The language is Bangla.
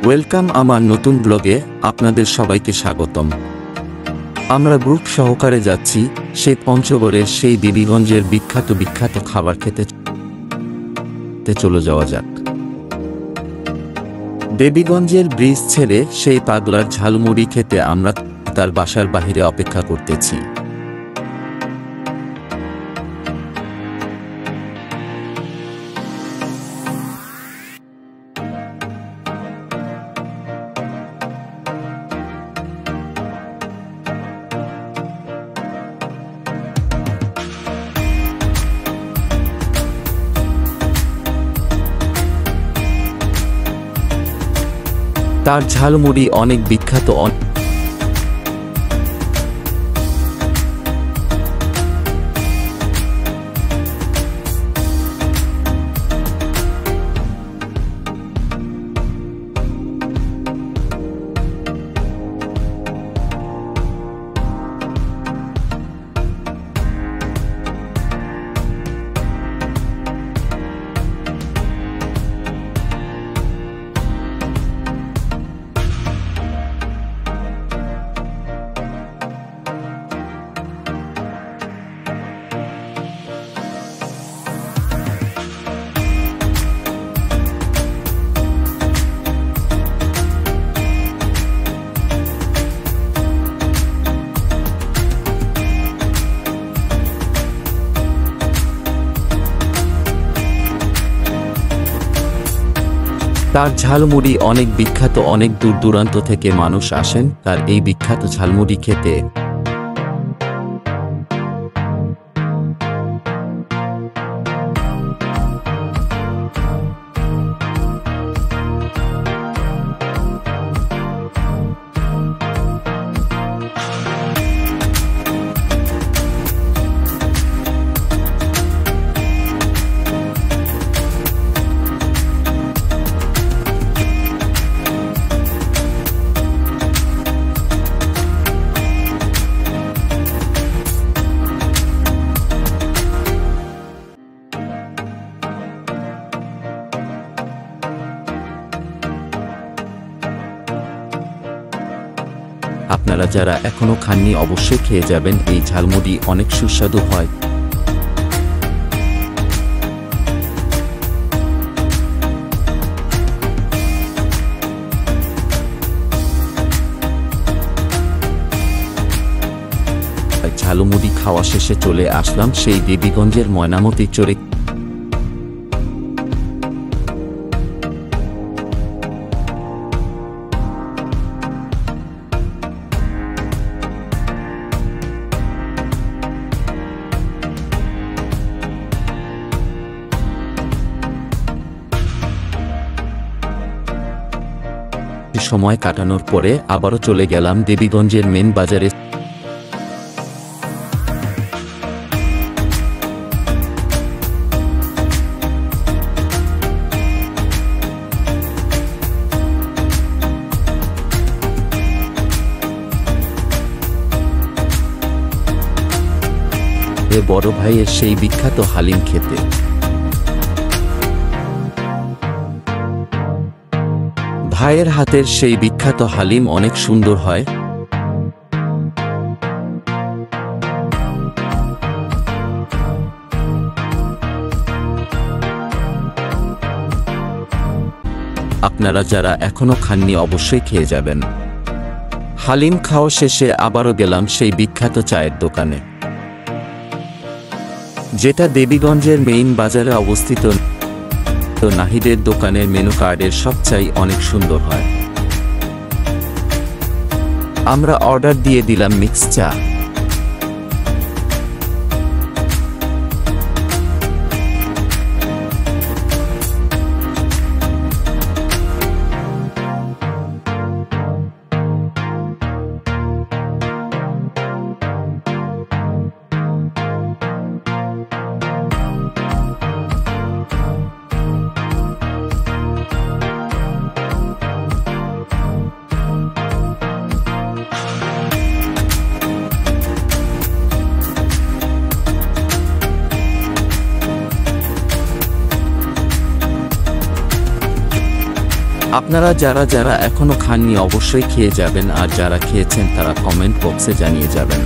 ওয়েলকাম আমার নতুন ব্লগে আপনাদের সবাইকে স্বাগতম। আমরা গ্রুপ সহকারে যাচ্ছি সেই পঞ্চগড়ের সেই দেবীগঞ্জের বিখ্যাত খাবার খেতে চলে যাওয়া যাক। দেবীগঞ্জের ব্রিজ ছেড়ে সেই পাগলার ঝালমুড়ি খেতে আমরা তার বাসার বাহিরে অপেক্ষা করতেছি। তার ঝালমুড়ি অনেক বিখ্যাত। তার ঝালমুড়ি অনেক বিখ্যাত, অনেক দূর দূরান্ত থেকে মানুষ আসেন তার এই বিখ্যাত ঝালমুড়ি খেতে। আপনারা যারা এখনো খাননি অবশ্যই খেয়ে যাবেন, এই ঝালমুড়ি অনেক সুস্বাদু হয়। ঝালমুড়ি খাওয়া শেষে চলে আসলাম সেই দেবীগঞ্জের ময়নামতি চরে। সময় কাটানোর পরে আবারও চলে গেলাম দেবীগঞ্জের মেন বাজারে। বড় ভাইয়ের সেই বিখ্যাত হালিম খেতে। ভাইয়ের হাতের সেই বিখ্যাত হালিম অনেক সুন্দর হয়। আপনারা যারা এখনো খাননি অবশ্যই খেয়ে যাবেন। হালিম খাওয়া শেষে আবারও গেলাম সেই বিখ্যাত চায়ের দোকানে, যেটা দেবীগঞ্জের মেইন বাজারে অবস্থিত। নাহিদের দোকানের মেনু কার্ডের সব চাই অনেক সুন্দর হয়। আমরা অর্ডার দিয়ে দিলাম মিক্স চা। আপনারা যারা যারা এখনো খাননি অবশ্যই খেয়ে যাবেন, আর যারা খেয়েছেন তারা কমেন্ট বক্সে জানিয়ে যাবেন।